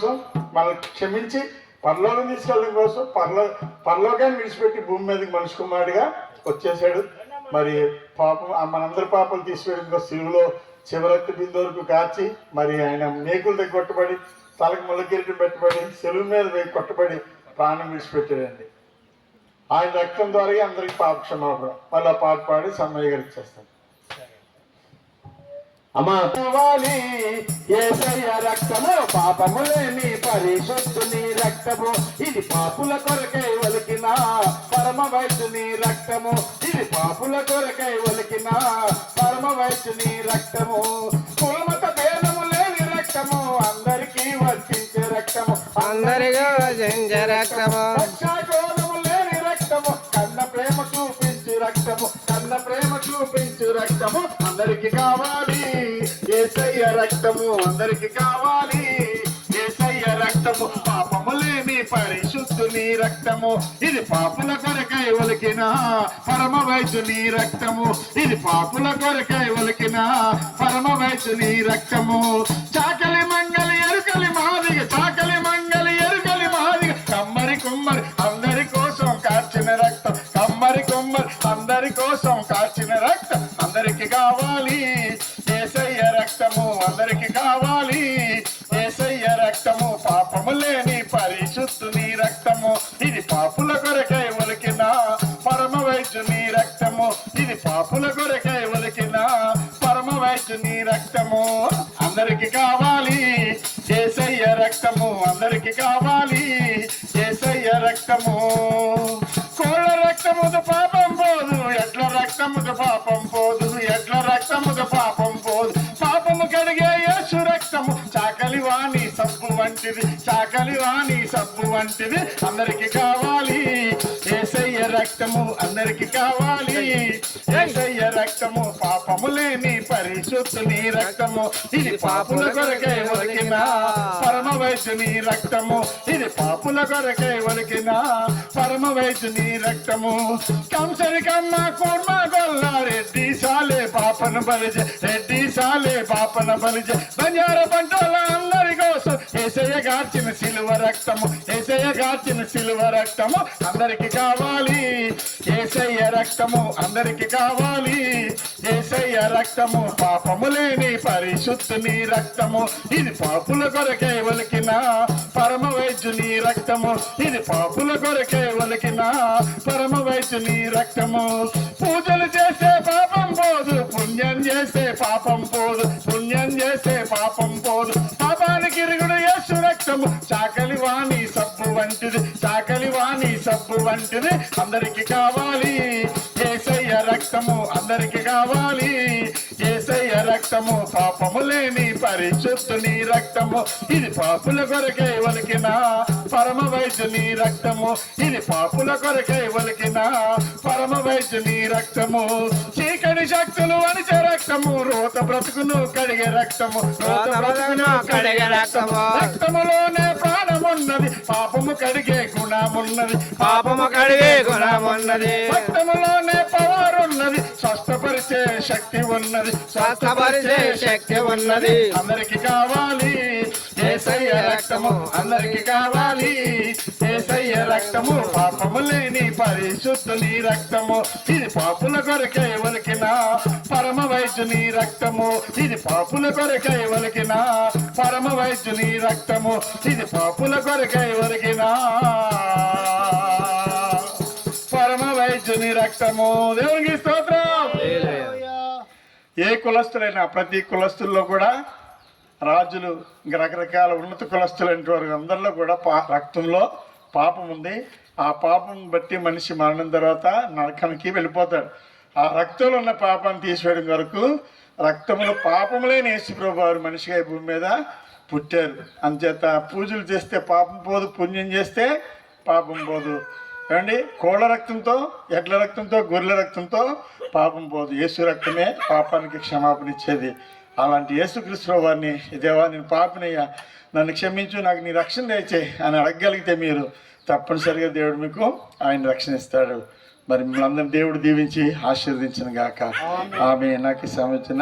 మనల్ని క్షమించి పరలోకం తీసుకెళ్ళడం కోసం పరలోకాన్ని విడిచిపెట్టి భూమి మీదకి మనిషి కుమారుడిగా వచ్చేసాడు. మరి పాపం మనందరి పాపాలు తీసివేయడం సిలువలో చివరక్తి బిందు వరకు కాచి మరి ఆయన మేకుల దగ్గర కొట్టబడి తలకు ముళ్ళకిరీటం పెట్టబడి సెలువు మీద కొట్టబడి ప్రాణం విడిచిపెట్టాడండి. ఆయన రక్తం ద్వారా అందరికి పాప క్షమాపణ. మళ్ళీ పాట పాడి సమ్మయ్య గారికి ఇచ్చేస్తాను. అమ్మాలి యేసయ్య రక్తము పాపము లేని పరిశుద్ధుని రక్తము, ఇది పాపుల కొరకై ఒలికిన పరమ వైద్యుని రక్తము, ఇది పాపుల కొరకై ఒలికిన పరమ వైద్యుని రక్తము, కులమత భేదము లేని రక్తము, అందరికీ వర్తించే రక్తము, అందరికీ వర్తించే రక్తము, పక్షాకోణము లేని రక్తము, కన్న ప్రేమ చూపించు రక్తము, కన్న ప్రేమ చూపించు రక్తము, అందరికి కావాలి యేసయ్య రక్తము, అందరికి కావాలి యేసయ్య రక్తము, పాపము లేని పరిశుద్ధుని రక్తము, ఇది పాపుల కొరకై ఒలికిన పరమ వైద్యుని రక్తము, ఇది పాపుల కొరకై ఒలికిన పరమ వైద్యుని రక్తము, చాకలి మంగలి ఎరుకలి మాదిగ, చాకలి మంగలి ఎరుకలి మాదిగ, కమ్మరి కుమ్మరి అందరి కోసం కార్చిన రక్తం, కమ్మరి కుమ్మరి అందరి కోసం కార్చిన రక్తం, అందరికి కావాలి యేసయ్య రక్తము, అందరికి కావాలి యేసయ్య రక్తము, పాపము లేని పరిశుద్ధుని రక్తము, ఇది పాపుల కొరకై ఒలికిన పరమ వైద్యుని రక్తము, ఇది పాపుల కొరకై ఒలికిన పరమ వైద్యుని రక్తము, అందరికి కావాలి యేసయ్య రక్తము, అందరికి కావాలి యేసయ్య రక్తము, కోళ్ళ రక్తముతో పాపం పోదు, ఎడ్ల రక్తముతో పాపం పోదు, ఎడ్ల రక్తముతో పాపం పోదు, పాపము కడిగే యేసు రక్తము, చాకలి వాణి సబ్బు వంటిది, చాకలి వాణి సబ్బు వంటిది, అందరికి కావాలి యేసయ్య రక్తము, అందరికి కావాలి యేసయ్య రక్తము, పాపము లేని పరిశుద్ధుని రక్తము, ఇది పాపుల కొరకై ఒలికిన పరమ వైద్యుని రక్తము, ఇది పాపుల కొరకై ఒలికిన పరమ వైద్యుని రక్తము, కంసరి కమ్మ కూర్మ గొల్ల రెడ్డి సాలే పాపను బలిజే, రెడ్డి సాలే పాపన బలిజే, బంజార పంటల అందరి కోసం యేసయ్య గార్చిన సిలువ రక్తము, యేసయ్య గార్చిన సిలువ రక్తము, అందరికి కావాలి యేసయ్య రక్తము, అందరికి కావాలి యేసయ్య రక్తము, పాపము లేని పరిశుద్ధుని రక్తము, ఇది పాపుల కొరకై ఒలికిన పరమ వైద్యుని రక్తము, ఇది పాపుల కొరకై ఒలికిన పరమ వైద్యుని రక్తము, పూజలు చేస్తే పాపం పోదు, పుణ్యం చేస్తే పాపం పోదు, పుణ్యం చేస్తే పాపం పోదు, పాపానికి ఇరుగుడు యేసు రక్తము, చాకలి వాణి సబ్బు వంటిది, చాకలి వాణి సబ్బు వంటిది, అందరికి కావాలి యేసయ్య రక్తము, అందరికి కావాలి యేసయ్య రక్తము, పాపము లేని పరిశుద్ధుని రక్తము, ఇది పాపుల కొరకై ఒలికిన పరమ వైద్యుని రక్తము, ఇది పాపుల కొరకై ఒలికిన పరమ వైద్యుని రక్తము, చీకటి శక్తులు అణిచే రక్తము, రోత బ్రతుకును కడిగే రక్తము, రోత బ్రతుకును కడిగే రక్తము, రక్తములోనే ప్రాణమున్నది, పాపము కడిగే గుణమున్నది, పాపము కడిగే గుణమున్నది, రక్తములోనే పవర్ ఉన్నది, స్వస్థపరిచే శక్తి ఉన్నది, స్వస్థపరిచే శక్తి ఉన్నది, అందరికి కావాలి యేసయ్య రక్తము, అందరికి కావాలి యేసయ్య రక్తము, పాపము లేని పరిశుద్ధుని రక్తము, ఇది పాపుల కొరకై ఒలికిన పరమ వైద్యుని రక్తము, ఇది పాపుల కొరకై ఒలికిన పరమ వైద్యుని రక్తము, ఇది పాపుల కొరకై ఒలికిన పరమ వైద్యుని రక్తము. దేవునికి స్తోత్రం. ఏ కులస్తులైనా ప్రతి కులస్తుల్లో కూడా రాజులు రకరకాల ఉన్నత కులస్తులైన వారు అందరిలో కూడా రక్తంలో పాపం ఉంది. ఆ పాపం బట్టి మనిషి మరణం తర్వాత నరకానికి వెళ్ళిపోతాడు. ఆ రక్తంలో ఉన్న పాపాన్ని తీసివేయడం వరకు రక్తంలో పాపం లేని యేసుప్రభువు వారు మనిషిగా ఈ భూమి మీద పుట్టారు. అంచేత పూజలు చేస్తే పాపం పోదు, పుణ్యం చేస్తే పాపం పోదు. ఏమండి, కోళ్ళ రక్తంతో, ఎడ్ల రక్తంతో, గొర్రెల రక్తంతో పాపం పోదు. యేసు రక్తమే పాపానికి క్షమాపణ ఇచ్చేది. అలాంటి యేసుక్రీస్తు వారిని, దేవా నేను పాపినయ్యా, నన్ను క్షమించు, నాకు నీ రక్షణ దయచేయి అని అడగగలిగితే మీరు తప్పనిసరిగా దేవుడు మీకు ఆయన రక్షణ ఇస్తాడు. మరి మిమ్మల్ని అందరినీ దేవుడు దీవించి ఆశీర్వదించును గాక. ఆమె నాకు సంబంధించిన